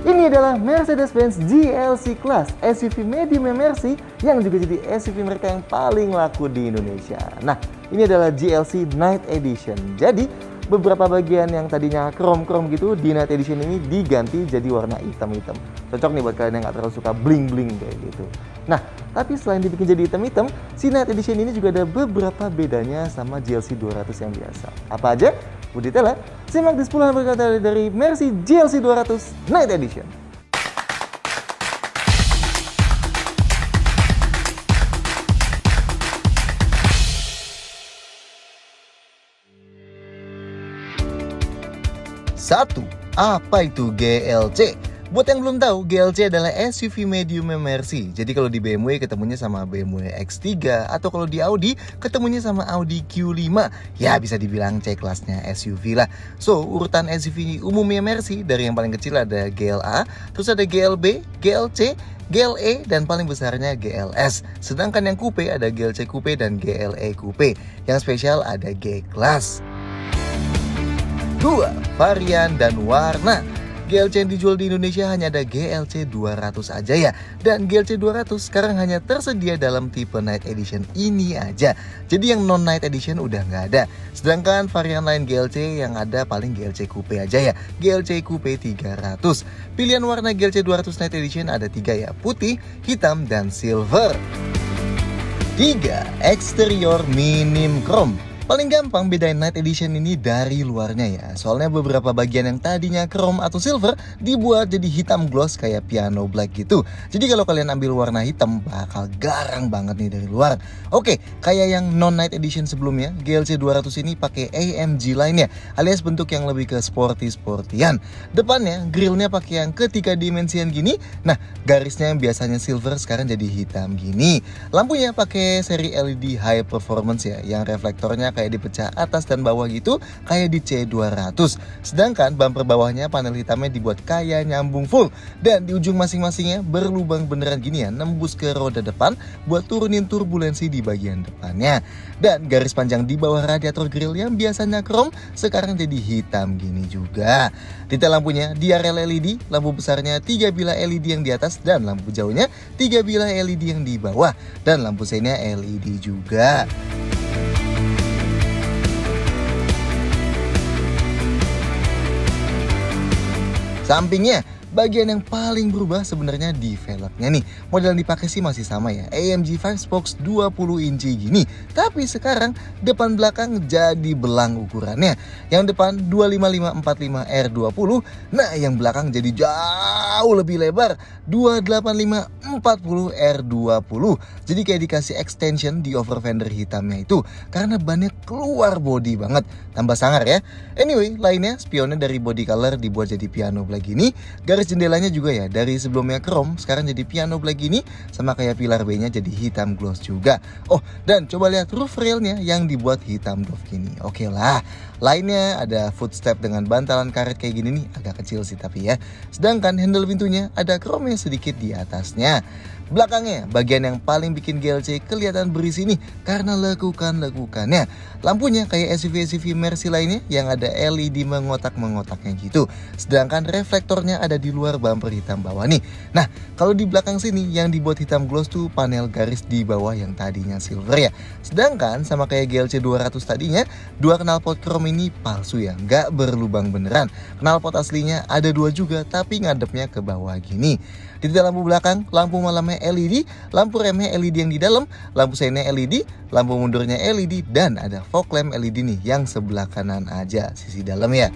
Ini adalah Mercedes-Benz GLC Class, SUV medium MRC yang juga jadi SUV mereka yang paling laku di Indonesia. Nah, ini adalah GLC Night Edition. Jadi, beberapa bagian yang tadinya krom-krom gitu di Night Edition ini diganti jadi warna hitam-hitam. Cocok nih buat kalian yang nggak terlalu suka bling-bling kayak gitu. Nah, tapi selain dibikin jadi hitam-hitam, si Night Edition ini juga ada beberapa bedanya sama GLC 200 yang biasa. Apa aja? Detailnya, simak di 10 hal berkata dari Mercy GLC 200 Night Edition. Satu, apa itu GLC? Buat yang belum tahu, GLC adalah SUV medium MRC. Jadi kalau di BMW ketemunya sama BMW X3, atau kalau di Audi ketemunya sama Audi Q5. Ya bisa dibilang C-kelasnya SUV lah. So, urutan SUV umum MRC dari yang paling kecil ada GLA, terus ada GLB, GLC, GLE, dan paling besarnya GLS. Sedangkan yang coupe ada GLC Coupe dan GLE Coupe. Yang spesial ada G-Class. 2. Varian dan warna. GLC yang dijual di Indonesia hanya ada GLC 200 aja ya. Dan GLC 200 sekarang hanya tersedia dalam tipe Night Edition ini aja. Jadi yang non-Night Edition udah nggak ada. Sedangkan varian lain GLC yang ada paling GLC Coupe aja ya. GLC Coupe 300. Pilihan warna GLC 200 Night Edition ada 3 ya. Putih, hitam, dan silver. 3. Eksterior minim chrome. Paling gampang bedain Night Edition ini dari luarnya ya. Soalnya beberapa bagian yang tadinya chrome atau silver dibuat jadi hitam gloss kayak piano black gitu. Jadi kalau kalian ambil warna hitam bakal garang banget nih dari luar. Oke, kayak yang non Night Edition sebelumnya, GLC 200 ini pakai AMG line ya, alias bentuk yang lebih ke sporty-sportyan. Depannya grillnya pakai yang ketiga dimensian gini. Nah, garisnya yang biasanya silver sekarang jadi hitam gini. Lampunya pakai seri LED high performance ya, yang reflektornya kayak dipecah atas dan bawah gitu, kayak di C200. Sedangkan bumper bawahnya panel hitamnya dibuat kayak nyambung full, dan di ujung masing-masingnya berlubang beneran gini ya, nembus ke roda depan buat turunin turbulensi di bagian depannya. Dan garis panjang di bawah radiator grill yang biasanya chrome sekarang jadi hitam gini juga. Detail lampunya DRL LED, lampu besarnya 3 bilah LED yang di atas dan lampu jauhnya 3 bilah LED yang di bawah, dan lampu seinnya LED juga. Sampingnya, bagian yang paling berubah sebenarnya di velgnya nih. Model yang dipakai sih masih sama ya, AMG 5 spokes 20 inci gini. Tapi sekarang depan belakang jadi belang ukurannya. Yang depan 25545 R20, nah yang belakang jadi jauh lebih lebar, 28540 R20. Jadi kayak dikasih extension di over fender hitamnya itu, karena bannya keluar body banget, tambah sangar ya. Anyway, lainnya spionnya dari body color dibuat jadi piano black gini. Garis jendelanya juga ya, dari sebelumnya chrome sekarang jadi piano black gini, sama kayak pilar B-nya jadi hitam gloss juga. Oh, dan coba lihat roof railnya yang dibuat hitam doff gini. Oke lah. Lainnya ada footstep dengan bantalan karet kayak gini nih, agak kecil sih tapi ya. Sedangkan handle pintunya ada chrome sedikit di atasnya. Belakangnya, bagian yang paling bikin GLC kelihatan berisi nih karena lekukan-lekukannya. Lampunya kayak SUV-SUV Mercy lainnya yang ada LED mengotak-mengotaknya gitu. Sedangkan reflektornya ada di luar bumper hitam bawah nih. Nah, kalau di belakang sini yang dibuat hitam gloss tuh panel garis di bawah yang tadinya silver ya. Sedangkan sama kayak GLC 200 tadinya, dua knalpot chrome ini palsu ya, nggak berlubang beneran. Knalpot aslinya ada 2 juga tapi ngadepnya ke bawah gini. Di lampu belakang, lampu malamnya LED, lampu remnya LED yang di dalam, lampu seinnya LED, lampu mundurnya LED, dan ada fog lamp LED nih yang sebelah kanan aja sisi dalam ya.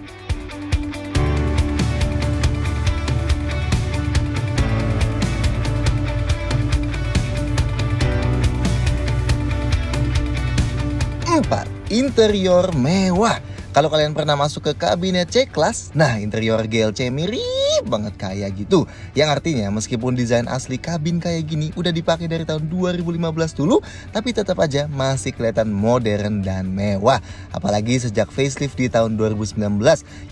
Empat, interior mewah. Kalau kalian pernah masuk ke kabinet C-Class, nah interior GLC mirip banget kayak gitu. Yang artinya meskipun desain asli kabin kayak gini udah dipakai dari tahun 2015 dulu, tapi tetap aja masih kelihatan modern dan mewah. Apalagi sejak facelift di tahun 2019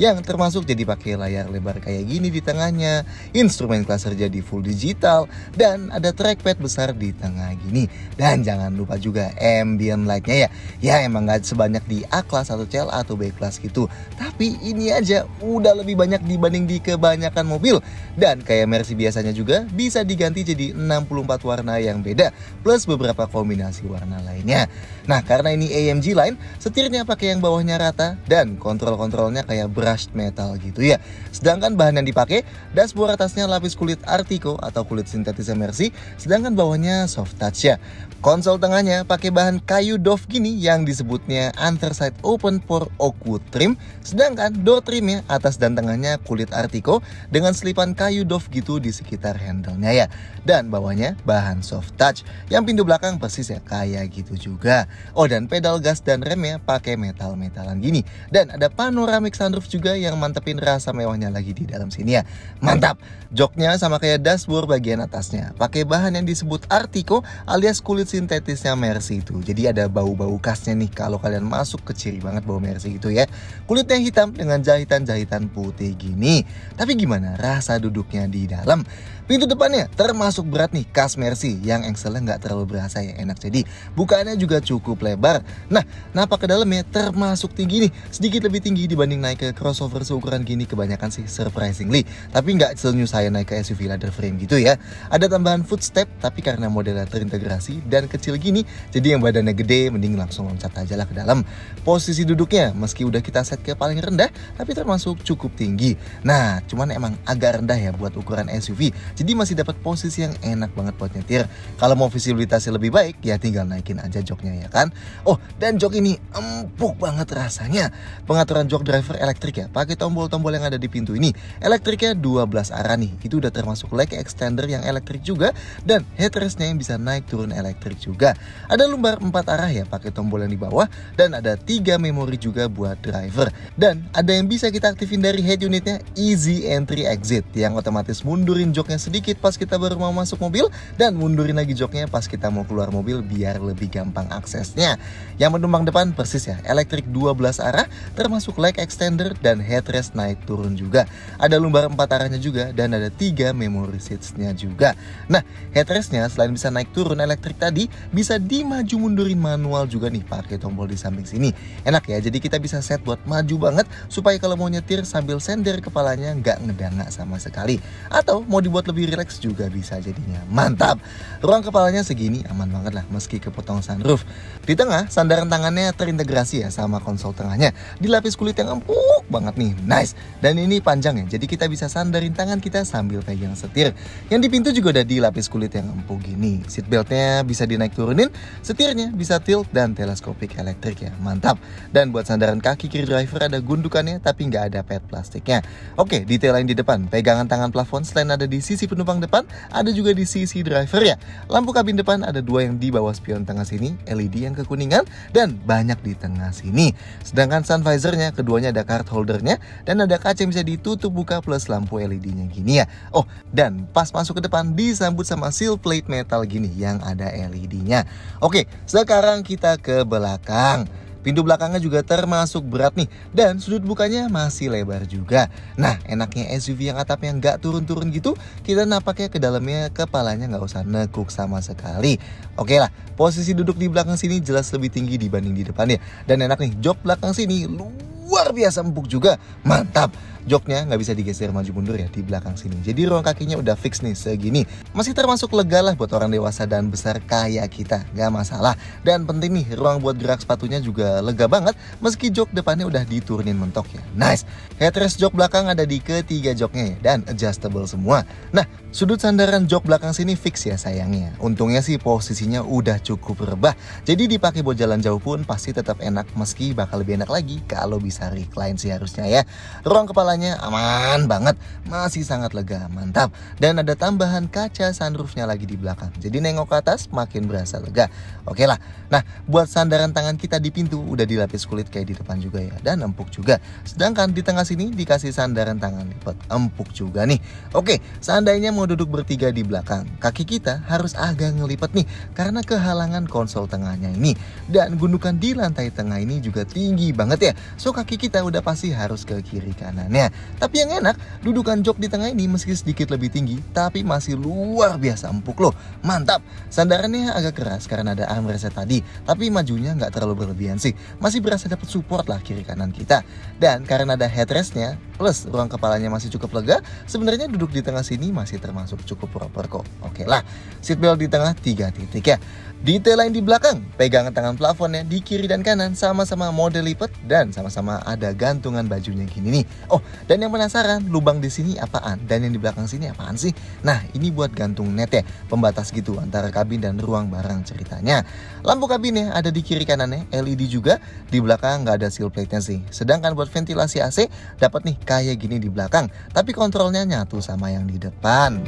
yang termasuk jadi pakai layar lebar kayak gini di tengahnya, instrumen cluster jadi full digital, dan ada trackpad besar di tengah gini. Dan jangan lupa juga ambient light-nya ya. Ya emang gak sebanyak di A-Class atau CLA atau B Plus gitu. Tapi ini aja udah lebih banyak dibanding di kebanyakan mobil. Dan kayak Mercy biasanya juga bisa diganti jadi 64 warna yang beda plus beberapa kombinasi warna lainnya. Nah, karena ini AMG line, setirnya pakai yang bawahnya rata dan kontrol-kontrolnya kayak brushed metal gitu ya. Sedangkan bahan yang dipakai, dashboard atasnya lapis kulit Artico atau kulit sintetisnya Mercy, sedangkan bawahnya soft touch ya. Konsol tengahnya pakai bahan kayu doff gini yang disebutnya anthracite open pore oak wood trim, sedangkan door trimnya atas dan tengahnya kulit Artico dengan selipan kayu doff gitu di sekitar handle-nya ya. Dan bawahnya bahan soft touch, yang pintu belakang persis ya kayak gitu juga. Oh, dan pedal gas dan remnya pakai metal-metalan gini. Dan ada panoramic sunroof juga yang mantepin rasa mewahnya lagi di dalam sini ya. Mantap. Joknya sama kayak dashboard bagian atasnya, pakai bahan yang disebut Artico alias kulit sintetisnya Mercy itu. Jadi ada bau-bau khasnya nih kalau kalian masuk, ke ciri banget bau Mercy gitu ya. Kulitnya hitam dengan jahitan-jahitan putih gini. Tapi gimana rasa duduknya di dalam? Pintu depannya termasuk berat nih, khas Mercy, yang engselnya nggak terlalu berasa ya, enak. Jadi bukaannya juga cukup lebar. Nah, napak ke dalamnya termasuk tinggi nih, sedikit lebih tinggi dibanding naik ke crossover seukuran gini kebanyakan sih surprisingly. Tapi nggak senyum saya naik ke SUV ladder frame gitu ya. Ada tambahan footstep, tapi karena modelnya terintegrasi dan kecil gini, jadi yang badannya gede mending langsung loncat aja lah ke dalam. Posisi duduknya meski udah kita set ke paling rendah, tapi termasuk cukup tinggi. Nah, cuman emang agak rendah ya buat ukuran SUV. Jadi masih dapat posisi yang enak banget buat nyetir. Kalau mau visibilitasnya lebih baik, ya tinggal naikin aja joknya ya kan. Oh, dan jok ini empuk banget rasanya. Pengaturan jok driver elektrik ya, pakai tombol-tombol yang ada di pintu ini. Elektriknya 12 arah nih. Itu udah termasuk leg extender yang elektrik juga, dan headrestnya yang bisa naik turun elektrik juga. Ada lumbar 4 arah ya, pakai tombol yang di bawah, dan ada 3 memori juga buat driver. Dan ada yang bisa kita aktifin dari head unitnya, easy entry exit, yang otomatis mundurin joknya sedikit pas kita baru mau masuk mobil, dan mundurin lagi joknya pas kita mau keluar mobil biar lebih gampang aksesnya. Yang penumpang depan persis ya, elektrik 12 arah termasuk leg extender dan headrest naik turun juga. Ada lumbar 4 arahnya juga, dan ada 3 memory seats-nya juga. Nah, headrestnya selain bisa naik turun elektrik tadi, bisa dimaju mundurin manual juga nih pakai tombol di samping sini. Enak ya, jadi kita bisa set buat maju banget supaya kalau mau nyetir sambil sender kepalanya nggak ngedangak sama sekali. Atau mau dibuat lebih rileks juga bisa jadinya. Mantap. Ruang kepalanya segini aman banget lah meski kepotong sunroof. Di tengah sandaran tangannya terintegrasi ya sama konsol tengahnya, dilapis kulit yang empuk banget nih. Nice. Dan ini panjang ya, jadi kita bisa sandarin tangan kita sambil pegang setir. Yang di pintu juga udah dilapis kulit yang empuk gini. Seatbeltnya bisa dinaik turunin, setirnya bisa tilt dan teleskopik elektrik ya. Mantap. Dan buat sandaran kaki kiri driver ada gundukannya tapi nggak ada pad plastiknya. Oke, detail lain di depan, pegangan tangan plafon selain ada di sisi penumpang depan, ada juga di sisi driver ya. Lampu kabin depan ada 2 yang di bawah spion tengah sini, LED yang kekuningan, dan banyak di tengah sini. Sedangkan sun visornya keduanya ada card holdernya, dan ada kaca yang bisa ditutup buka plus lampu LED-nya gini ya. Oh, dan pas masuk ke depan disambut sama seal plate metal gini yang ada LED-nya. Oke, sekarang kita ke belakang. Pintu belakangnya juga termasuk berat nih, dan sudut bukanya masih lebar juga. Nah, enaknya SUV yang atapnya nggak turun-turun gitu, kita napaknya ke dalamnya kepalanya nggak usah nekuk sama sekali. Oke lah, posisi duduk di belakang sini jelas lebih tinggi dibanding di depannya. Dan enak nih, jok belakang sini luar biasa empuk juga. Mantap. Joknya nggak bisa digeser maju mundur ya di belakang sini. Jadi ruang kakinya udah fix nih segini. Masih termasuk lega lah buat orang dewasa dan besar kayak kita, nggak masalah. Dan penting nih, ruang buat gerak sepatunya juga lega banget meski jok depannya udah diturunin mentok ya. Nice. Headrest jok belakang ada di ketiga joknya ya, dan adjustable semua. Nah, sudut sandaran jok belakang sini fix ya sayangnya. Untungnya sih posisinya udah cukup rebah. Jadi dipakai buat jalan jauh pun pasti tetap enak, meski bakal lebih enak lagi kalau bisa recline sih harusnya ya. Ruang kepala aman banget, masih sangat lega, mantap. Dan ada tambahan kaca sunroofnya lagi di belakang, jadi nengok ke atas makin berasa lega. Oke lah. Nah, buat sandaran tangan kita di pintu udah dilapis kulit kayak di depan juga ya, dan empuk juga. Sedangkan di tengah sini dikasih sandaran tangan lipat, empuk juga nih. Oke, seandainya mau duduk bertiga di belakang, kaki kita harus agak ngelipat nih karena kehalangan konsol tengahnya ini. Dan gundukan di lantai tengah ini juga tinggi banget ya, so kaki kita udah pasti harus ke kiri kanannya. Tapi yang enak, dudukan jok di tengah ini meski sedikit lebih tinggi, tapi masih luar biasa empuk loh. Mantap. Sandarannya agak keras karena ada armrest tadi, tapi majunya nggak terlalu berlebihan sih. Masih berasa dapat support lah kiri kanan kita. Dan karena ada headrestnya, plus ruang kepalanya masih cukup lega, sebenarnya duduk di tengah sini masih termasuk cukup proper kok. Oke lah, seatbelt di tengah 3 titik ya. Detail lain di belakang, pegangan tangan plafonnya di kiri dan kanan sama-sama model lipat dan sama-sama ada gantungan bajunya gini nih. Oh, dan yang penasaran, lubang di sini apaan dan yang di belakang sini apaan sih? Nah, ini buat gantung net ya, pembatas gitu antara kabin dan ruang barang ceritanya. Lampu kabinnya ada di kiri kanannya, LED juga, di belakang nggak ada seal plate-nya sih. Sedangkan buat ventilasi AC dapat nih kayak gini di belakang, tapi kontrolnya nyatu sama yang di depan.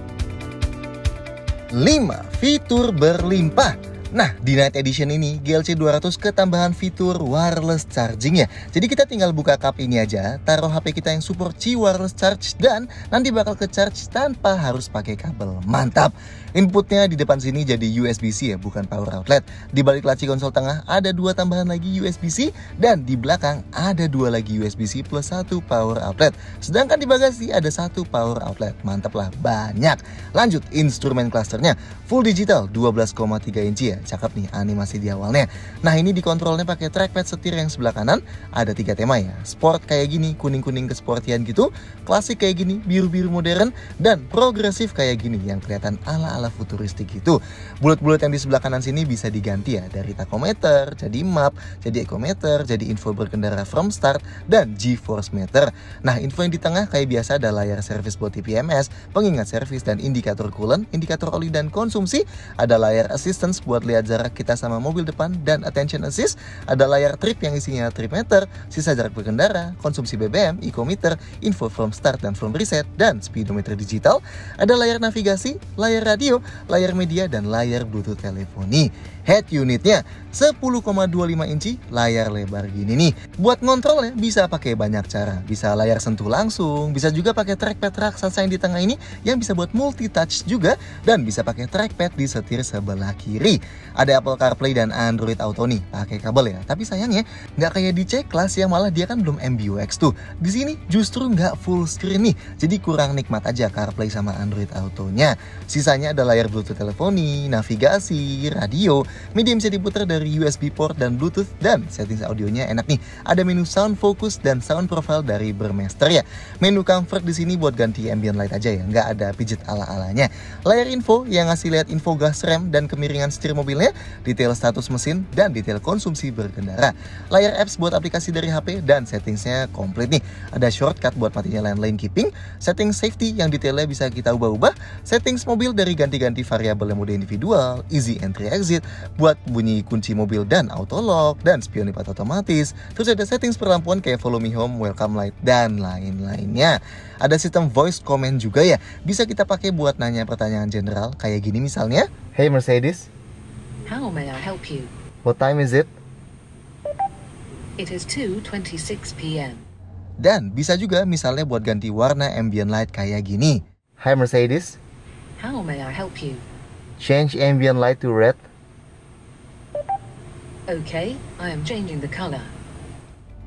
5. Fitur berlimpah. Nah, di Night Edition ini GLC 200 ketambahan fitur wireless charging ya. Jadi kita tinggal buka cup ini aja, taruh HP kita yang support Qi wireless charge dan nanti bakal ke charge tanpa harus pakai kabel. Mantap. Inputnya di depan sini jadi USB-C ya, bukan power outlet. Di balik laci konsol tengah ada 2 tambahan lagi USB-C dan di belakang ada 2 lagi USB-C plus 1 power outlet. Sedangkan di bagasi ada 1 power outlet. Mantap lah, banyak. Lanjut, instrumen clusternya full digital 12,3 inci ya. Cakep nih animasi di awalnya. Nah, ini dikontrolnya pakai trackpad setir yang sebelah kanan. Ada 3 tema ya. Sport kayak gini, kuning-kuning kesportian gitu. Klasik kayak gini, biru-biru modern. Dan progresif kayak gini yang kelihatan ala-ala futuristik gitu. Bulat-bulat yang di sebelah kanan sini bisa diganti ya. Dari tachometer, jadi map, jadi ecometer, jadi info berkendara from start, dan G-force meter. Nah, info yang di tengah kayak biasa ada layar servis buat TPMS, pengingat servis dan indikator coolant, indikator oli dan konsumsi. Ada layar assistance buat lihat jarak kita sama mobil depan dan attention assist. Ada layar trip yang isinya trip meter, sisa jarak berkendara, konsumsi BBM, ecometer, info from start dan from reset, dan speedometer digital. Ada layar navigasi, layar radio, layar media, dan layar Bluetooth teleponi. Head unitnya 10,25 inci layar lebar gini nih. Buat ngontrolnya bisa pakai banyak cara. Bisa layar sentuh langsung, bisa juga pakai trackpad raksasa yang di tengah ini yang bisa buat multi touch juga, dan bisa pakai trackpad di setir sebelah kiri. Ada Apple CarPlay dan Android Auto nih, pakai kabel ya. Tapi sayangnya nggak kayak di C-Class yang malah dia kan belum MBUX tuh. Di sini justru nggak full screen nih, jadi kurang nikmat aja CarPlay sama Android Auto-nya. Sisanya ada layar Bluetooth teleponi, navigasi, radio, media bisa diputar dari USB port dan Bluetooth, dan settings audionya enak nih. Ada menu sound focus dan sound profile dari Burmester ya. Menu comfort di sini buat ganti ambient light aja ya, nggak ada pijit ala-alanya. Layar info yang ngasih lihat info gas rem dan kemiringan setir mobilnya, detail status mesin, dan detail konsumsi berkendara. Layar apps buat aplikasi dari HP dan settingsnya komplit nih. Ada shortcut buat matinya lane keeping, settings safety yang detailnya bisa kita ubah-ubah, settings mobil dari ganti-ganti variabel mode individual, easy entry exit, buat bunyi kunci mobil dan auto lock, dan spion lipat otomatis. Terus ada settings perlampuan kayak follow me home, welcome light, dan lain-lainnya. Ada sistem voice comment juga ya, bisa kita pakai buat nanya pertanyaan general kayak gini misalnya. Hey Mercedes, how may I help you? What time is it? It is 2:26 p.m. Dan bisa juga misalnya buat ganti warna ambient light kayak gini. Hi Mercedes, how may I help you? Change ambient light to red. Okay, I am changing the color.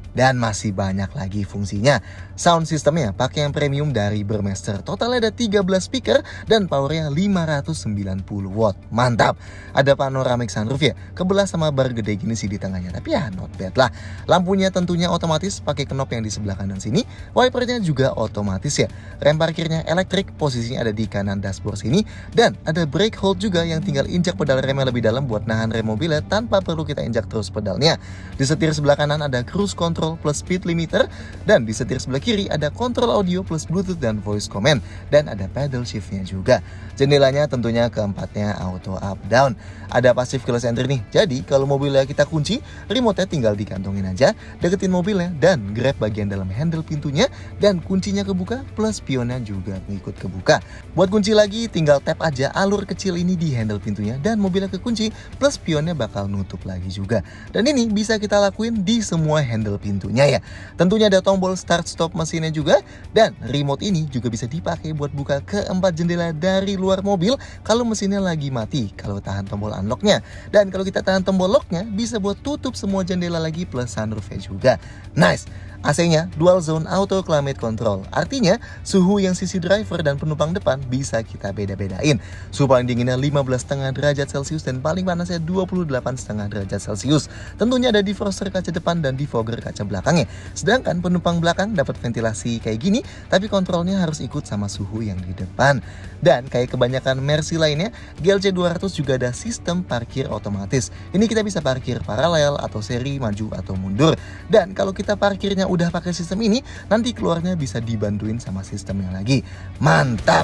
Dan masih banyak lagi fungsinya. Sound systemnya pakai yang premium dari Burmester. Totalnya ada 13 speaker dan powernya 590 watt. Mantap. Ada panoramic sunroof ya, kebelah sama bar gede gini sih di tengahnya. Tapi ya not bad lah. Lampunya tentunya otomatis pakai knop yang di sebelah kanan sini. Wipernya juga otomatis ya. Rem parkirnya elektrik, posisinya ada di kanan dashboard sini. Dan ada brake hold juga yang tinggal injak pedal remnya lebih dalam buat nahan rem mobilnya tanpa perlu kita injak terus pedalnya. Di setir sebelah kanan ada cruise control plus speed limiter, dan di setir sebelah kiri ada kontrol audio plus Bluetooth dan voice command, dan ada pedal shiftnya juga. Jendelanya tentunya keempatnya auto up down. Ada passive keyless entry nih, jadi kalau mobilnya kita kunci, remote-nya tinggal dikantongin aja, deketin mobilnya dan grab bagian dalam handle pintunya, dan kuncinya kebuka plus spionnya juga ngikut kebuka. Buat kunci lagi tinggal tap aja alur kecil ini di handle pintunya dan mobilnya kekunci plus spionnya bakal nutup lagi juga. Dan ini bisa kita lakuin di semua handle pintunya ya. Tentunya ada tombol start stop mesinnya juga, dan remote ini juga bisa dipakai buat buka keempat jendela dari luar mobil kalau mesinnya lagi mati, kalau tahan tombol unlocknya. Dan kalau kita tahan tombol locknya bisa buat tutup semua jendela lagi plus sunroofnya juga. Nice. AC-nya dual zone auto climate control. Artinya suhu yang sisi driver dan penumpang depan bisa kita beda-bedain. Suhu paling dinginnya 15,5 derajat Celcius dan paling panasnya 28,5 derajat Celcius. Tentunya ada defroster kaca depan dan defogger kaca belakangnya. Sedangkan penumpang belakang dapat ventilasi kayak gini, tapi kontrolnya harus ikut sama suhu yang di depan. Dan kayak kebanyakan Mercy lainnya, GLC 200 juga ada sistem parkir otomatis. Ini kita bisa parkir paralel atau seri, maju atau mundur. Dan kalau kita parkirnya udah pakai sistem ini, nanti keluarnya bisa dibantuin sama sistemnya lagi. Mantap!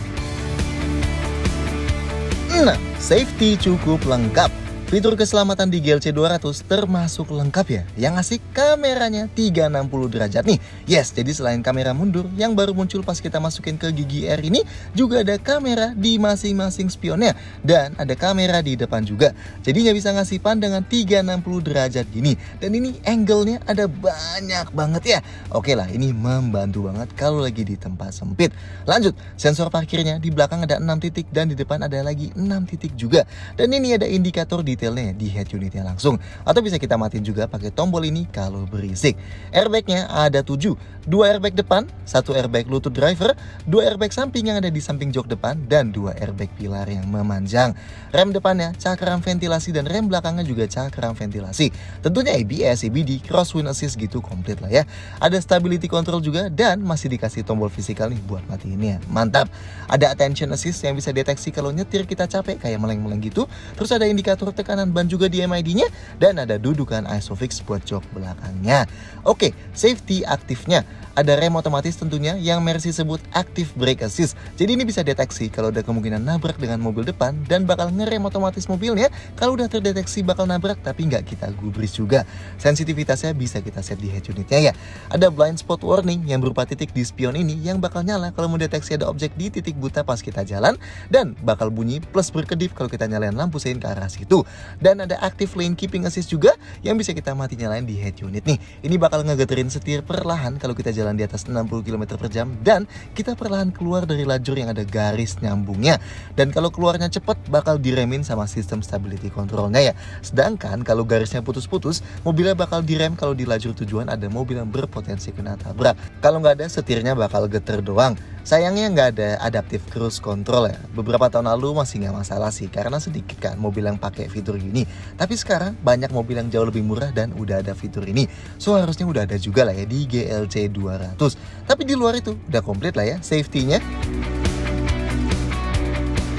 Nah, safety cukup lengkap. Fitur keselamatan di GLC 200 termasuk lengkap ya. Yang asik kameranya 360 derajat nih. Yes, jadi selain kamera mundur yang baru muncul pas kita masukin ke Gigi R ini, juga ada kamera di masing-masing spionnya. Dan ada kamera di depan juga. Jadinya bisa ngasih pandangan 360 derajat gini. Dan ini angle-nya ada banyak banget ya. Oke lah, ini membantu banget kalau lagi di tempat sempit. Lanjut, sensor parkirnya di belakang ada 6 titik dan di depan ada lagi 6 titik juga. Dan ini ada indikator detailnya di head unitnya langsung. Atau bisa kita matiin juga pakai tombol ini kalau berisik. Airbagnya ada 7. 2 airbag depan, 1 airbag lutut driver, 2 airbag samping yang ada di samping jok depan, dan 2 airbag pilar yang memanjang. Rem depannya cakram ventilasi dan rem belakangnya juga cakram ventilasi. Tentunya ABS, ABD, crosswind assist gitu komplit lah ya. Ada stability control juga dan masih dikasih tombol fisikal nih buat matiinnya. Mantap. Ada attention assist yang bisa deteksi kalau nyetir kita capek kayak meleng-meleng gitu. Terus ada indikator tekanan ban juga di MID-nya dan ada dudukan ISOFIX buat jok belakangnya. Oke, safety aktifnya. Ada rem otomatis tentunya yang Mercy sebut Active Brake Assist. Jadi ini bisa deteksi kalau ada kemungkinan nabrak dengan mobil depan dan bakal ngerem otomatis mobilnya kalau udah terdeteksi bakal nabrak tapi nggak kita gubris juga. Sensitivitasnya bisa kita set di head unitnya ya. Ada blind spot warning yang berupa titik di spion ini yang bakal nyala kalau mendeteksi ada objek di titik buta pas kita jalan dan bakal bunyi plus berkedip kalau kita nyalain lampu sein ke arah situ. Dan ada Active Lane Keeping Assist juga yang bisa kita mati nyalain di head unit nih. Ini bakal ngegeterin setir perlahan kalau kita jalan di atas 60 km per jam dan kita perlahan keluar dari lajur yang ada garis nyambungnya. Dan kalau keluarnya cepet bakal diremin sama sistem stability controlnya ya. Sedangkan kalau garisnya putus-putus, mobilnya bakal direm kalau di lajur tujuan ada mobil yang berpotensi kena tabrak. Kalau nggak ada, setirnya bakal geter doang. Sayangnya nggak ada adaptive cruise control ya. Beberapa tahun lalu masih nggak masalah sih karena sedikit kan mobil yang pakai fitur gini. Tapi sekarang banyak mobil yang jauh lebih murah dan udah ada fitur ini. So harusnya udah ada juga lah ya di GLC 200. Tapi di luar itu udah komplit lah ya safety-nya.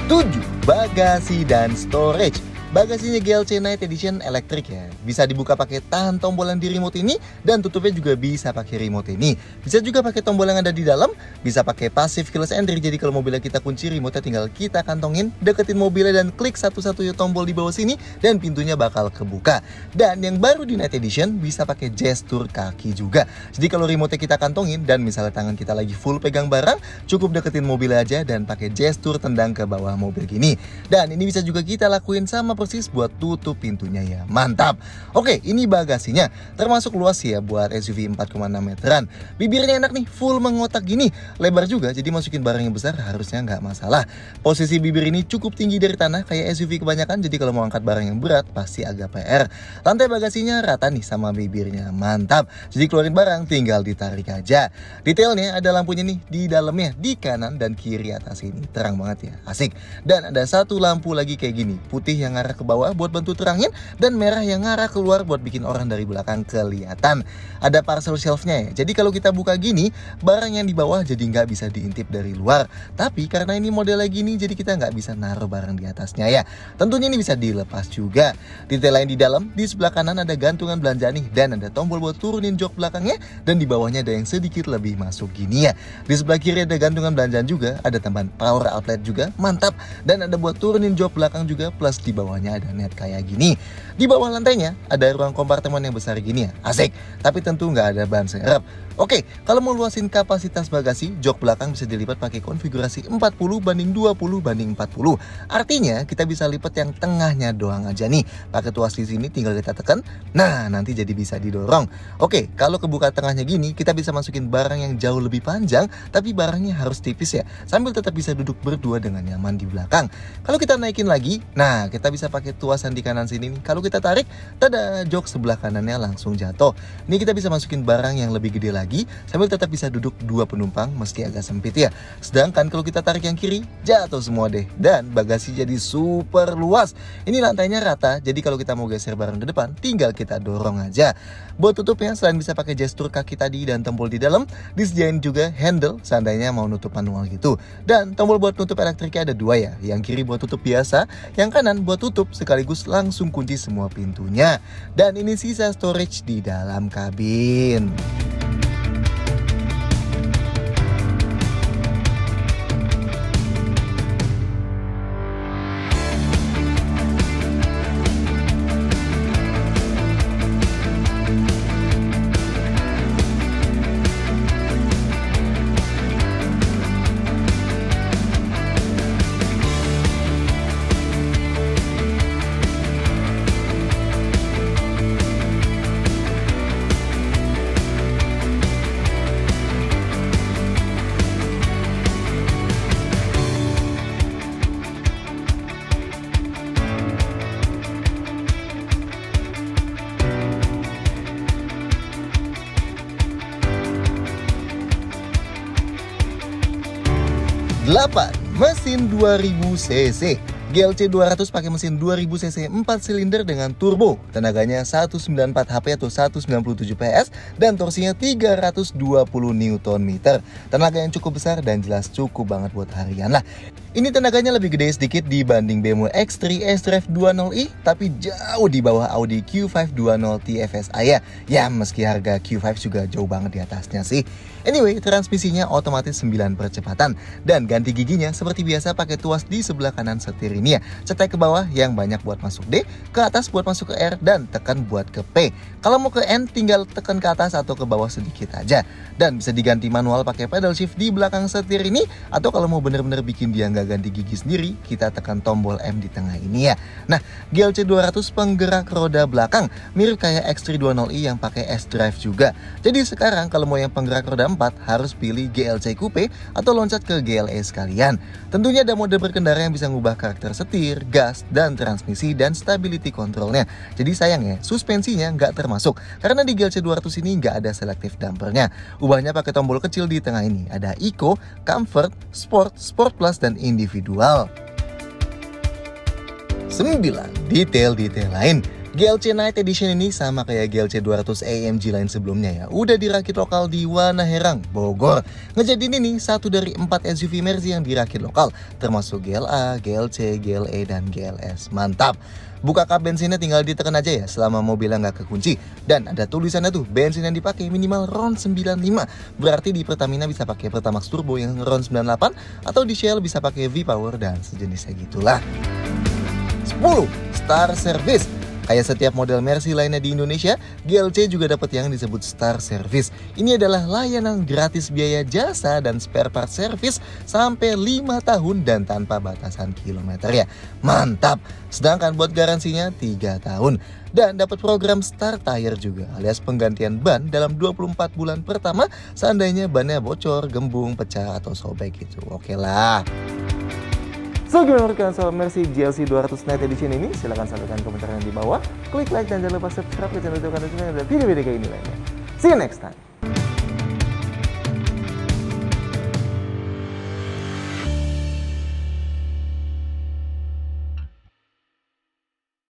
7. Bagasi dan storage. Bagasinya GLC Night Edition elektrik ya. Bisa dibuka pakai tahan tombol yang di remote ini dan tutupnya juga bisa pakai remote ini. Bisa juga pakai tombol yang ada di dalam, bisa pakai passive keyless entry. Jadi kalau mobilnya kita kunci, remote-nya tinggal kita kantongin, deketin mobilnya dan klik satu-satunya tombol di bawah sini dan pintunya bakal kebuka. Dan yang baru di Night Edition bisa pakai gestur kaki juga. Jadi kalau remote-nya kita kantongin dan misalnya tangan kita lagi full pegang barang, cukup deketin mobilnya aja dan pakai gestur tendang ke bawah mobil gini. Dan ini bisa juga kita lakuin sama persis buat tutup pintunya ya. Mantap. Oke, ini bagasinya. Termasuk luas ya buat SUV 4,6 meteran. Bibirnya enak nih, full mengotak gini. Lebar juga, jadi masukin barang yang besar harusnya nggak masalah. Posisi bibir ini cukup tinggi dari tanah kayak SUV kebanyakan, jadi kalau mau angkat barang yang berat pasti agak PR. Lantai bagasinya rata nih sama bibirnya. Mantap. Jadi keluarin barang tinggal ditarik aja. Detailnya ada lampunya nih di dalamnya, di kanan dan kiri atas ini. Terang banget ya, asik. Dan ada satu lampu lagi kayak gini, putih yang ngarah ke bawah buat bantu terangin dan merah yang ngarah keluar buat bikin orang dari belakang kelihatan. Ada parcel shelf-nya ya. Jadi kalau kita buka gini, barang yang di bawah jadi nggak bisa diintip dari luar. Tapi karena ini modelnya gini, jadi kita nggak bisa naruh barang di atasnya ya. Tentunya ini bisa dilepas juga. Detail lain di dalam, di sebelah kanan ada gantungan belanja nih dan ada tombol buat turunin jok belakangnya dan di bawahnya ada yang sedikit lebih masuk gini ya. Di sebelah kiri ada gantungan belanjaan juga, ada tambahan power outlet juga, mantap. Dan ada buat turunin jok belakang juga plus di bawahnya ada net kayak gini. Di bawah lantainya ada ruang kompartemen yang besar gini ya, asik. Tapi tentu nggak ada ban serep. Oke, kalau mau luasin kapasitas bagasi, jok belakang bisa dilipat pakai konfigurasi 40/20/40. Artinya kita bisa lipat yang tengahnya doang aja nih. Pakai tuas di sini tinggal kita tekan. Nah, nanti jadi bisa didorong. Oke, kalau kebuka tengahnya gini, kita bisa masukin barang yang jauh lebih panjang, tapi barangnya harus tipis ya. Sambil tetap bisa duduk berdua dengan nyaman di belakang. Kalau kita naikin lagi, nah kita bisa pakai tuasan di kanan sini nih. Kalau kita tarik, Tada, jok sebelah kanannya langsung jatuh. Ini kita bisa masukin barang yang lebih gede lagi sambil tetap bisa duduk 2 penumpang meski agak sempit ya. Sedangkan kalau kita tarik yang kiri, jatuh semua deh. Dan bagasi jadi super luas. Ini lantainya rata, jadi kalau kita mau geser barang ke depan, tinggal kita dorong aja. Buat tutupnya, selain bisa pakai gestur kaki tadi dan tombol di dalam, disediain juga handle seandainya mau nutup manual gitu. Dan tombol buat nutup elektriknya ada 2 ya. Yang kiri buat tutup biasa, yang kanan buat tutup sekaligus langsung kunci semua pintunya. Dan ini sisa storage di dalam kabin. Delapan, mesin 2000 cc. GLC 200 pakai mesin 2000 cc 4 silinder dengan turbo. Tenaganya 194 HP atau 197 PS dan torsinya 320 Nm. Tenaga yang cukup besar dan jelas cukup banget buat harian lah. Ini tenaganya lebih gede sedikit dibanding BMW X3 S-Drive 20i, tapi jauh di bawah Audi Q5 20 TFSI ya. Ya, meski harga Q5 juga jauh banget di atasnya sih. Anyway, transmisinya otomatis 9 percepatan dan ganti giginya seperti biasa pakai tuas di sebelah kanan setir ini ya. Cetek ke bawah yang banyak buat masuk D, ke atas buat masuk ke R, dan tekan buat ke P. Kalau mau ke N tinggal tekan ke atas atau ke bawah sedikit aja. Dan bisa diganti manual pakai pedal shift di belakang setir ini, atau kalau mau bener-bener bikin dia nggak ganti gigi sendiri, kita tekan tombol M di tengah ini ya. Nah, GLC 200 penggerak roda belakang mirip kayak X3 20i yang pakai S-Drive juga. Jadi sekarang kalau mau yang penggerak roda 4 harus pilih GLC Coupe atau loncat ke GLE sekalian. Tentunya ada mode berkendara yang bisa ngubah karakter setir, gas, dan transmisi dan stability controlnya. Jadi sayang ya, suspensinya nggak termasuk karena di GLC 200 ini nggak ada selective dampernya. Ubahnya pakai tombol kecil di tengah ini. Ada Eco, Comfort, Sport, Sport Plus, dan Individual. 9. Detail-detail lain. GLC Night Edition ini sama kayak GLC 200 AMG lain sebelumnya ya. Udah dirakit lokal di Wanaherang, Bogor. Ngejadiin ini satu dari 4 SUV Mercy yang dirakit lokal, termasuk GLA, GLC, GLE, dan GLS. Mantap! Buka kap bensinnya tinggal ditekan aja ya selama mobilnya nggak kekunci. Dan ada tulisannya tuh, bensin yang dipakai minimal RON 95. Berarti di Pertamina bisa pakai Pertamax Turbo yang RON 98, atau di Shell bisa pakai V-Power dan sejenisnya gitulah. 10. Star Service. Kayak setiap model Mercy lainnya di Indonesia, GLC juga dapat yang disebut Star Service. Ini adalah layanan gratis biaya jasa dan spare part service sampai 5 tahun dan tanpa batasan kilometer ya. Mantap! Sedangkan buat garansinya 3 tahun. Dan dapat program Star Tire juga, alias penggantian ban dalam 24 bulan pertama seandainya bannya bocor, gembung, pecah, atau sobek gitu. Oke lah. So, gimana menurut kalian soal Mercy GLC 200 Night Edition ini? Silahkan sampaikan komentarnya di bawah. Klik like dan jangan lupa subscribe ke channel YouTube karena ada video-video kayak ini lainnya. See you next time.